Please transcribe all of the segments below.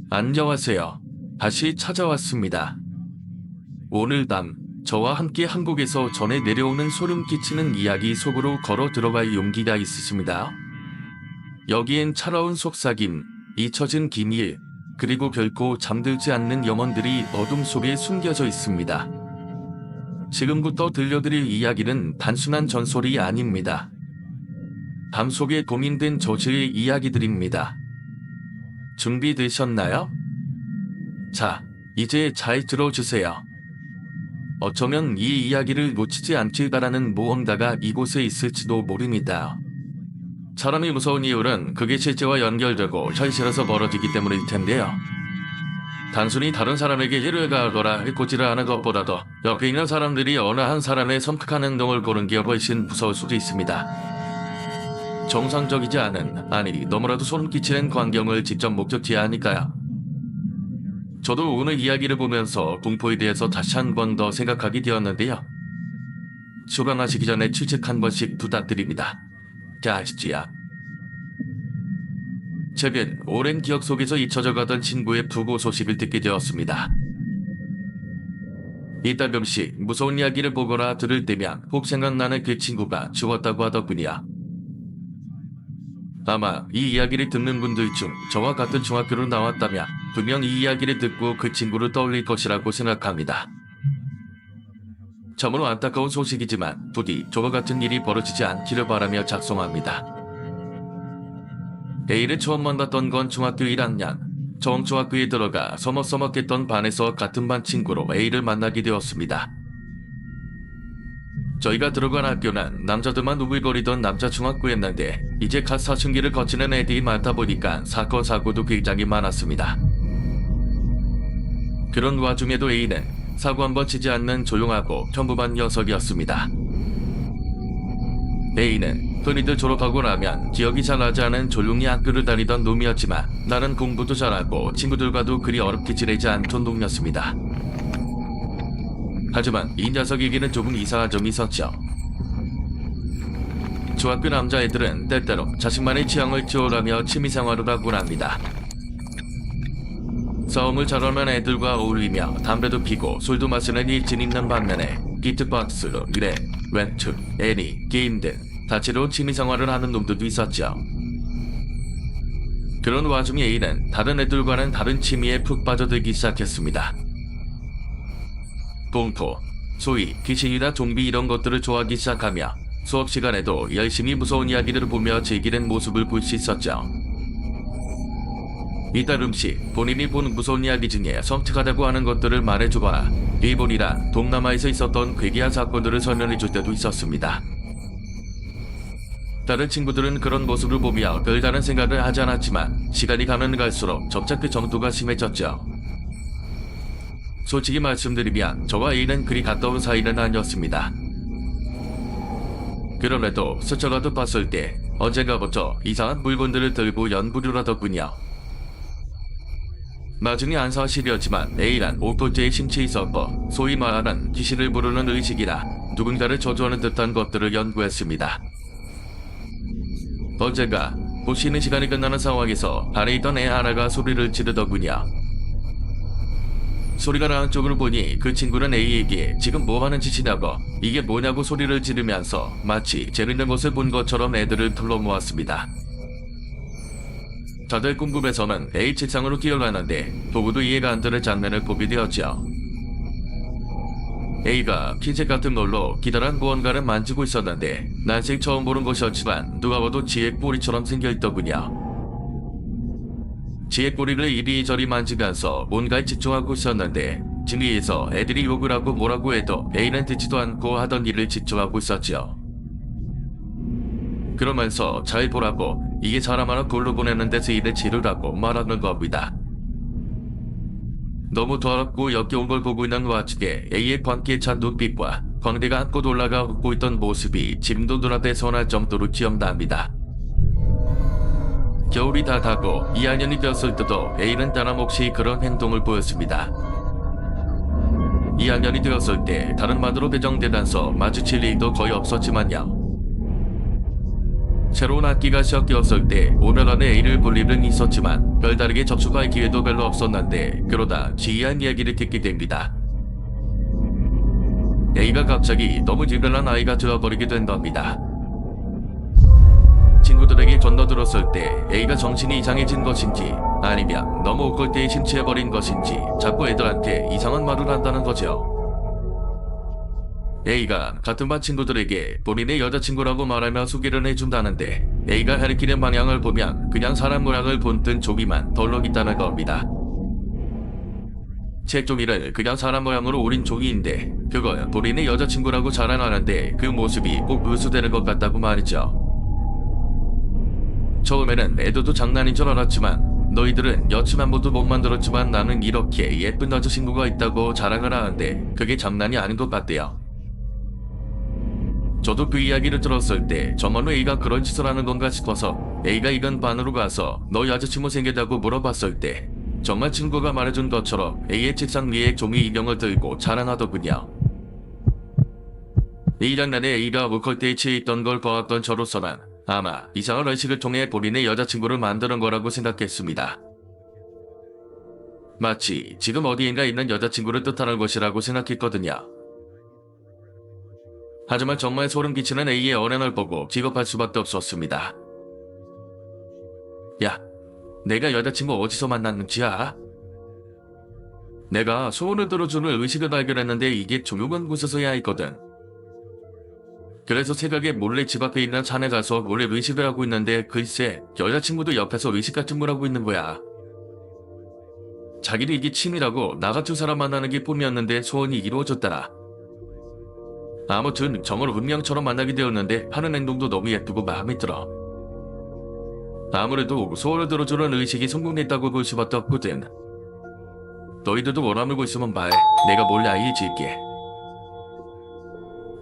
안녕하세요. 다시 찾아왔습니다. 오늘 밤 저와 함께 한국에서 전해 내려오는 소름 끼치는 이야기 속으로 걸어 들어갈 용기가 있으십니다. 여기엔 차가운 속삭임, 잊혀진 기밀, 그리고 결코 잠들지 않는 영혼들이 어둠 속에 숨겨져 있습니다. 지금부터 들려드릴 이야기는 단순한 전설이 아닙니다. 밤 속에 고민된 저주의 이야기들입니다. 준비되셨나요? 자, 이제 잘 들어주세요. 어쩌면 이 이야기를 놓치지 않길 바라는 모험가가 이곳에 있을지도 모릅니다. 사람이 무서운 이유는 그게 실제와 연결되고 현실에서 벌어지기 때문일 텐데요. 단순히 다른 사람에게 해를 가하거나 해코지를 하는 것보다도 옆에 있는 사람들이 어느 한 사람의 섬뜩한 행동을 보는 게 훨씬 무서울 수도 있습니다. 정상적이지 않은, 아니 너무나도 소름 끼치는 광경을 직접 목격해야 하니까요. 저도 오늘 이야기를 보면서 공포에 대해서 다시 한 번 더 생각하게 되었는데요. 수강하시기 전에 추측 한 번씩 부탁드립니다. 자, 아시지요? 최근 오랜 기억 속에서 잊혀져 가던 친구의 부고 소식을 듣게 되었습니다. 이따금씩 무서운 이야기를 보거나 들을 때면 꼭 생각나는 그 친구가 죽었다고 하더군요. 아마 이 이야기를 듣는 분들 중 저와 같은 중학교로 나왔다면 분명 이 이야기를 듣고 그 친구를 떠올릴 것이라고 생각합니다. 참으로 안타까운 소식이지만 부디 저와 같은 일이 벌어지지 않기를 바라며 작성합니다. A를 처음 만났던 건 중학교 1학년. 처음 중학교에 들어가 서먹서먹했던 반에서 같은 반 친구로 A를 만나게 되었습니다. 저희가 들어간 학교는 남자들만 우글거리던 남자 중학교였는데 이제 갓 사춘기를 거치는 애들이 많다 보니까 사건 사고도 굉장히 많았습니다. 그런 와중에도 A는 사고 한번 치지 않는 조용하고 평범한 녀석이었습니다. A는 흔히들 졸업하고 나면 기억이 잘 나지 않은 조용히 학교를 다니던 놈이었지만 나는 공부도 잘하고 친구들과도 그리 어렵게 지내지 않던 놈이었습니다. 하지만 이 녀석에게는 조금 이상한 점이 있었죠. 중학교 남자애들은 때때로 자신만의 취향을 튀어오라며 취미생활을 하곤 합니다. 싸움을 잘하는 애들과 어울리며 담배도 피고 술도 마시는 일진 있는 반면에 비트박스, 랩, 웹툰, 애니, 게임 등 다채로운 취미생활을 하는 놈들도 있었죠. 그런 와중에 A는 다른 애들과는 다른 취미에 푹 빠져들기 시작했습니다. 공포, 소위 귀신이나 좀비 이런 것들을 좋아하기 시작하며 수업 시간에도 열심히 무서운 이야기들을 보며 즐기는 모습을 볼 수 있었죠. 이따금씩 본인이 본 무서운 이야기 중에 섬뜩하다고 하는 것들을 말해주거나 일본이나 동남아에서 있었던 괴기한 사건들을 설명해줄 때도 있었습니다. 다른 친구들은 그런 모습을 보며 별다른 생각을 하지 않았지만 시간이 가면 갈수록 점차 그 정도가 심해졌죠. 솔직히 말씀드리면 저와 A는 그리 가까운 사이는 아니었습니다. 그럼에도 스쳐가듯 봤을 때 언젠가부터 이상한 물건들을 들고 연부를 하더군요. 나중에 안 사실이었지만 A란 옥토제에 심취해 있었고 소위 말하는 귀신을 부르는 의식이나 누군가를 저주하는 듯한 것들을 연구했습니다. 언젠가 곧 쉬는 시간이 끝나는 상황에서 안에 있던 애 하나가 소리를 지르더군요. 소리가 나는 쪽을 보니 그 친구는 A에게 지금 뭐하는 짓이냐고 이게 뭐냐고 소리를 지르면서 마치 재밌는 것을 본 것처럼 애들을 둘러 모았습니다. 다들 궁금해서는 A 책상으로 뛰어가는데 도무도 이해가 안 되는 장면을 보게 되었죠. A가 핀셋 같은 걸로 기다란 무언가를 만지고 있었는데 난생 처음 보는 것이었지만 누가 봐도 쥐의 꼬리처럼 생겨있더군요. 쥐의 꼬리를 이리저리 만지면서 뭔가에 집중하고 있었는데 진리에서 애들이 욕을 하고 뭐라고 해도 A는 듣지도 않고 하던 일을 집중하고 있었죠. 그러면서 잘 보라고 이게 사람 하나 골로 보내는 데서 일에 지르라고 말하는 겁니다. 너무 더럽고 역겨운 걸 보고 있는 와중에 A의 광기에 찬 눈빛과 광대가 한껏 올라가 웃고 있던 모습이 지금도 눈앞에 선할 정도로 기억납니다. 겨울이 다 가고 2학년이 되었을 때도 A는 변함없이 그런 행동을 보였습니다. 2학년이 되었을 때 다른 반으로 배정되면서 마주칠 일도 거의 없었지만요. 새로운 학기가 시작되었을 때 5년 안에 A를 볼 일은 있었지만 별다르게 접촉할 기회도 별로 없었는데 그러다 지휘한 이야기를 듣게 됩니다. A가 갑자기 너무 유별난 아이가 되어버리게 된 겁니다. 친구들에게 건너들었을 때 A가 정신이 이상해진 것인지 아니면 너무 옷걸대에 심취해버린 것인지 자꾸 애들한테 이상한 말을 한다는 거죠. A가 같은 반 친구들에게 본인의 여자친구라고 말하며 소개를 해준다는데 A가 가리키는 방향을 보면 그냥 사람 모양을 본뜬 종이만 덜렁 있다는 겁니다. 책 종이를 그냥 사람 모양으로 오린 종이인데 그걸 본인의 여자친구라고 자랑하는데 그 모습이 꼭 의수되는 것 같다고 말이죠. 처음에는 애들도 장난인 줄 알았지만 너희들은 여친 한 번도 못 만들었지만 나는 이렇게 예쁜 여자친구가 있다고 자랑을 하는데 그게 장난이 아닌 것 같대요. 저도 그 이야기를 들었을 때 정말로 A가 그런 짓을 하는 건가 싶어서 A가 이건 반으로 가서 너 여자친구 생겼다고 물어봤을 때 정말 친구가 말해준 것처럼 A의 책상 위에 종이 인형을 들고 자랑하더군요. 이 장난에 A가 목걸대에 취해 있던 걸 보았던 저로서는 아마 이상한 의식을 통해 본인의 여자친구를 만드는 거라고 생각했습니다. 마치 지금 어디인가 있는 여자친구를 뜻하는 것이라고 생각했거든요. 하지만 정말 소름 끼치는 A의 언행을 보고 기겁할 수밖에 없었습니다. 야, 내가 여자친구 어디서 만났는지 알아? 내가 소원을 들어주는 의식을 발견했는데 이게 조용한 곳에서야 있거든. 그래서 새벽에 몰래 집 앞에 있는 산에 가서 몰래 의식을 하고 있는데 글쎄 여자친구도 옆에서 의식 같은 걸 하고 있는 거야. 자기도 이게 취미라고 나 같은 사람 만나는 게 꿈이었는데 소원이 이루어졌더라. 아무튼 정말 운명처럼 만나게 되었는데 하는 행동도 너무 예쁘고 마음에 들어. 아무래도 소원을 들어주는 의식이 성공했다고 볼 수밖에 없거든. 너희들도 원하물고 있으면 말, 내가 몰래 알려줄게.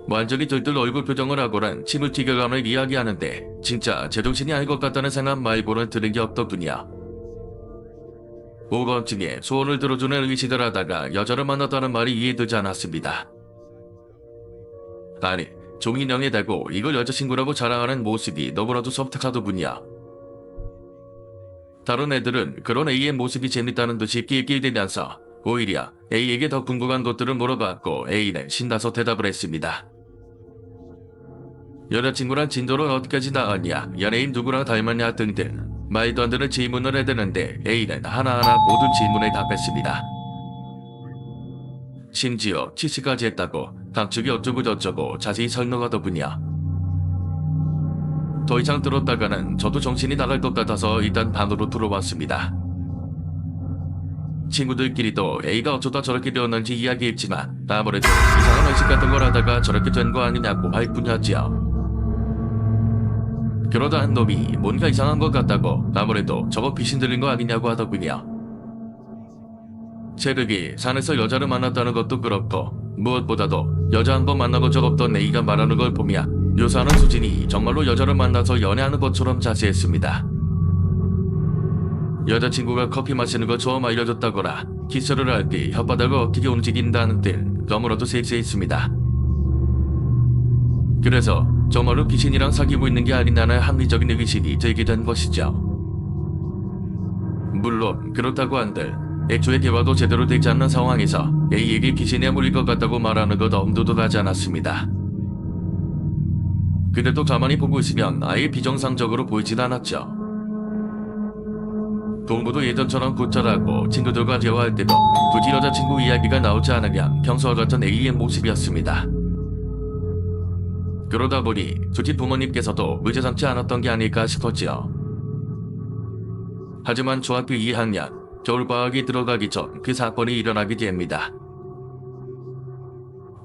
완전히 들들 얼굴 표정을 하고는 침을 튀겨가며 이야기하는데 진짜 제정신이 아닐 것 같다는 생각 말고는 들은 게 없더군요. 오건쯤에 소원을 들어주는 의식을 하다가 여자를 만났다는 말이 이해되지 않았습니다. 아니, 종인형에 대고 이걸 여자친구라고 자랑하는 모습이 너무나도 섬뜩하더군요. 다른 애들은 그런 A의 모습이 재밌다는 듯이 낄낄대면서 오히려 A에게 더 궁금한 것들을 물어봤고 A는 신나서 대답을 했습니다. 여자친구랑 진도는 어디까지 나왔냐, 연예인 누구랑 닮았냐 등등 말도 안 되는 질문을 해대는데 A는 하나하나 모든 질문에 답했습니다. 심지어 치시까지 했다고 감축이 어쩌고 저쩌고 자세히 설명하더군요. 더 이상 들었다가는 저도 정신이 나갈 것 같아서 일단 방으로 들어왔습니다. 친구들끼리도 A가 어쩌다 저렇게 되었는지 이야기했지만 아무래도 이상한 의식 같은 걸 하다가 저렇게 된 거 아니냐고 할 뿐이었지요. 그러다 한 놈이 뭔가 이상한 것 같다고 아무래도 저거 귀신 들린 거 아니냐고 하더군요. 새벽에 산에서 여자를 만났다는 것도 그렇고 무엇보다도 여자 한 번 만나본 적 없던 A가 말하는 걸 보면 묘사하는 수준이 정말로 여자를 만나서 연애하는 것처럼 자세했습니다. 여자친구가 커피 마시는 거 처음 알려줬다거나 키스를 할 때 혓바닥을 어떻게 움직인다는 등 너무나도 섹시했습니다. 그래서 정말로 귀신이랑 사귀고 있는 게 아니냐는 합리적인 의심이 들게 된 것이죠. 물론 그렇다고 한들 애초에 대화도 제대로 되지 않는 상황에서 A에게 귀신에 물릴 것 같다고 말하는 것 엄두도 나지 않았습니다. 그래도 가만히 보고 있으면 아예 비정상적으로 보이진 않았죠. 공부도 예전처럼 곧잘하고 친구들과 대화할 때도 굳이 여자친구 이야기가 나오지 않으면 평소와 같은 A의 모습이었습니다. 그러다 보니 굳이 부모님께서도 의젓하지 않았던 게 아닐까 싶었지요. 하지만 중학교 2학년 겨울방학이 들어가기 전 그 사건이 일어나게 됩니다.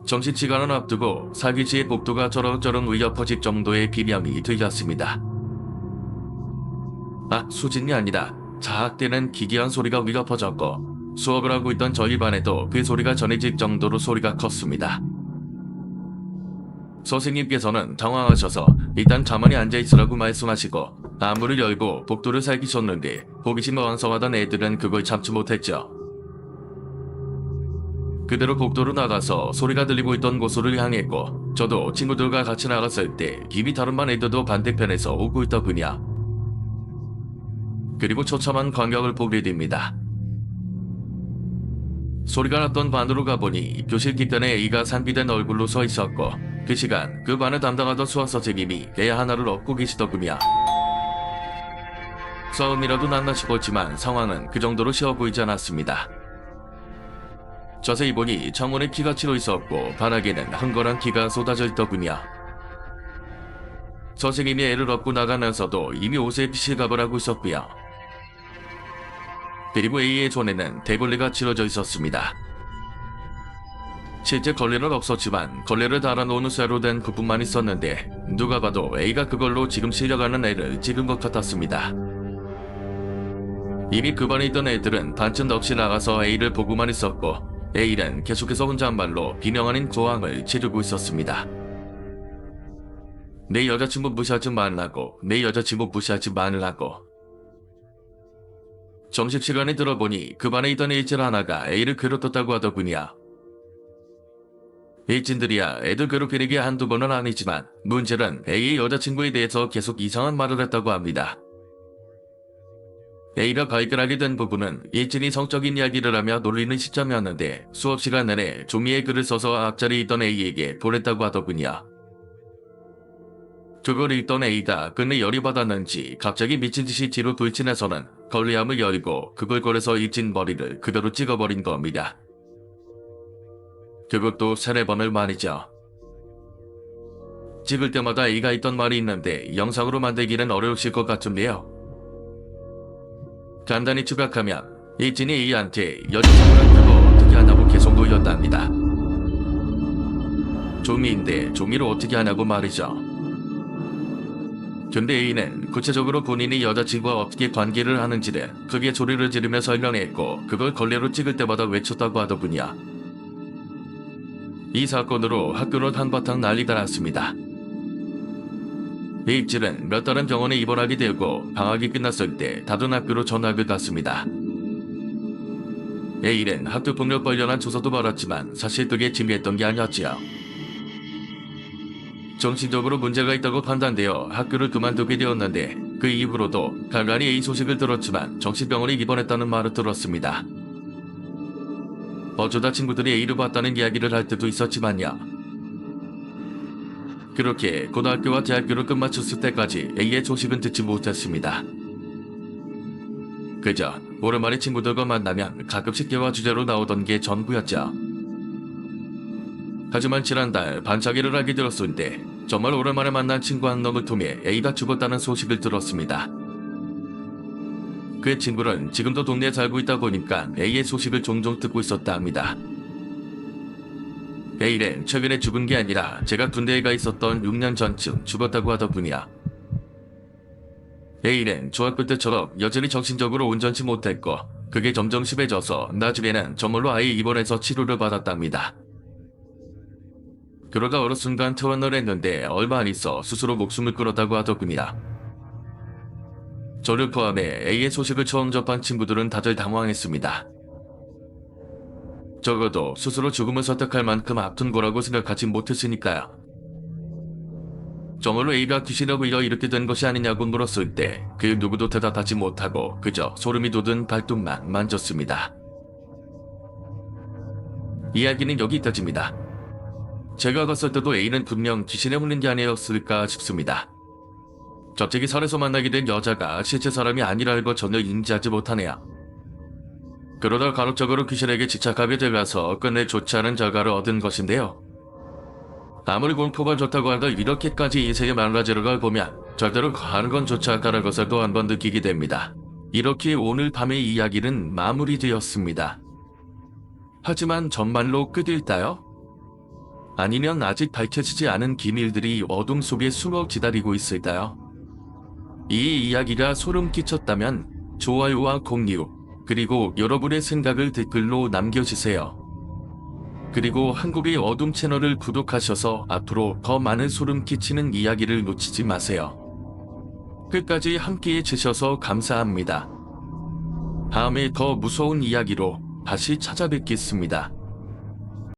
점심시간을 앞두고 사기지의 복도가 저런저런 울려 퍼질 정도의 비명이 들렸습니다. 아, 수진이 아니다. 자학되는 기괴한 소리가 울려 퍼졌고 수업을 하고 있던 저희 반에도 그 소리가 전해질 정도로 소리가 컸습니다. 선생님께서는 당황하셔서 일단 가만히 앉아있으라고 말씀하시고 안문을 열고 복도를 살피셨는데 호기심 왕성하던 애들은 그걸 참지 못했죠. 그대로 복도로 나가서 소리가 들리고 있던 곳으로 향했고 저도 친구들과 같이 나갔을 때 이미 다른 반 애들도 반대편에서 오고 있더군요. 그리고 처참한 광경을 보게 됩니다. 소리가 났던 반으로 가보니 교실 뒷편에 A가 상비된 얼굴로 서 있었고, 그 시간 그 반을 담당하던 수학 선생님이 애 하나를 업고 계시더군요. 싸움이라도 났나 싶었지만 상황은 그 정도로 쉬워 보이지 않았습니다. 자세히 보니 창문에 피가 치러 있었고 바닥에는 흥건한 피가 쏟아져 있더군요. 선생님이 애를 업고 나가면서도 이미 옷에 피실 갑을 하고 있었고요. 그리고 A의 손에는 대걸레가 치러져 있었습니다. 실제 걸레는 없었지만 걸레를 달아놓은 쇠로 된 부품만 있었는데 누가 봐도 A가 그걸로 지금 실려가는 애를 찍은 것 같았습니다. 이미 그 반에 있던 애들은 반쯤 없이 나가서 A를 보고만 있었고, A는 계속해서 혼잣말로 비명 아닌 고함을 지르고 있었습니다. 내 여자친구 무시하지 말라고, 내 여자친구 무시하지 말라고. 점심시간에 들어보니 그 반에 있던 일진 하나가 A를 괴롭혔다고 하더군요. 일진들이야 애들 괴롭히는 게 한두 번은 아니지만 문제는 A의 여자친구에 대해서 계속 이상한 말을 했다고 합니다. A가 발견하게 된 부분은 일진이 성적인 이야기를 하며 놀리는 시점이었는데 수업 시간 내내 종이에 글을 써서 앞자리에 있던 A에게 보냈다고 하더군요. 그걸 읽던 A가 끝내 열이 받았는지 갑자기 미친 듯이 뒤로 돌진해서는 걸레함을 열고 그걸 꺼내서 일진 머리를 그대로 찍어버린 겁니다. 그것도 3-4번을 말이죠. 찍을 때마다 A가 있던 말이 있는데 영상으로 만들기는 어려우실 것 같은데요. 간단히 추격하면 일진이 A한테 여자친구랑 그거 어떻게 하냐고 계속 놀렸답니다. 종이인데 종이를 어떻게 하냐고 말이죠. 근데 A는 구체적으로 본인이 여자친구와 어떻게 관계를 하는지를 크게 소리를 지르며 설명했고 그걸 걸레로 찍을 때마다 외쳤다고 하더군요. 이 사건으로 학교는 한바탕 난리가 났습니다. 일진은 몇 달은 병원에 입원하게 되고 방학이 끝났을 때 다른 학교로 전학을 갔습니다. A는 학교폭력 관련한 조사도 받았지만 사실 그게 진비했던 게 아니었지요. 정신적으로 문제가 있다고 판단되어 학교를 그만두게 되었는데 그 이후로도 간간히 A 소식을 들었지만 정신병원에 입원했다는 말을 들었습니다. 어쩌다 친구들이 A를 봤다는 이야기를 할 때도 있었지만요. 그렇게 고등학교와 대학교를 끝마쳤을 때까지 A의 소식은 듣지 못했습니다. 그저 오랜만에 친구들과 만나면 가끔씩 대화 주제로 나오던 게 전부였죠. 하지만 지난달 반차기를 하게 되었을 때 정말 오랜만에 만난 친구 한 놈을 통해 A가 죽었다는 소식을 들었습니다. 그 친구는 지금도 동네에 살고 있다 보니까 A의 소식을 종종 듣고 있었다 합니다. A는 최근에 죽은 게 아니라 제가 군대에 가 있었던 6년 전쯤 죽었다고 하더군요. A는 중학교 때처럼 여전히 정신적으로 온전치 못했고 그게 점점 심해져서 나중에는 저물로 아예 입원해서 치료를 받았답니다. 그러다 어느 순간 퇴원을 했는데 얼마 안 있어 스스로 목숨을 끊었다고 하더군요. 저를 포함해 A의 소식을 처음 접한 친구들은 다들 당황했습니다. 적어도 스스로 죽음을 선택할 만큼 아픈 거라고 생각하지 못했으니까요. 정말로 A가 귀신에 물려 이렇게 된 것이 아니냐고 물었을 때 그 누구도 대답하지 못하고 그저 소름이 돋은 발톱만 만졌습니다. 이야기는 여기까지입니다. 제가 갔을 때도 A는 분명 귀신에 물린 게 아니었을까 싶습니다. 갑자기 산에서 만나게 된 여자가 실제 사람이 아니라는 걸 전혀 인지하지 못하네요. 그러다 간혹적으로 귀신에게 집착하게 되면서 끝내 좋지 않은 결과를 얻은 것인데요. 아무리 공포가 좋다고 하도 이렇게까지 인생의 망가지는 걸 보면 절대로 가는 건 좋지 않다는 것을 또 한 번 느끼게 됩니다. 이렇게 오늘 밤의 이야기는 마무리되었습니다. 하지만 정말로 끝일까요? 아니면 아직 밝혀지지 않은 기밀들이 어둠 속에 숨어 기다리고 있을까요? 이 이야기가 소름 끼쳤다면 좋아요와 공유, 그리고 여러분의 생각을 댓글로 남겨주세요. 그리고 한국의 어둠 채널을 구독하셔서 앞으로 더 많은 소름 끼치는 이야기를 놓치지 마세요. 끝까지 함께해 주셔서 감사합니다. 다음에 더 무서운 이야기로 다시 찾아뵙겠습니다.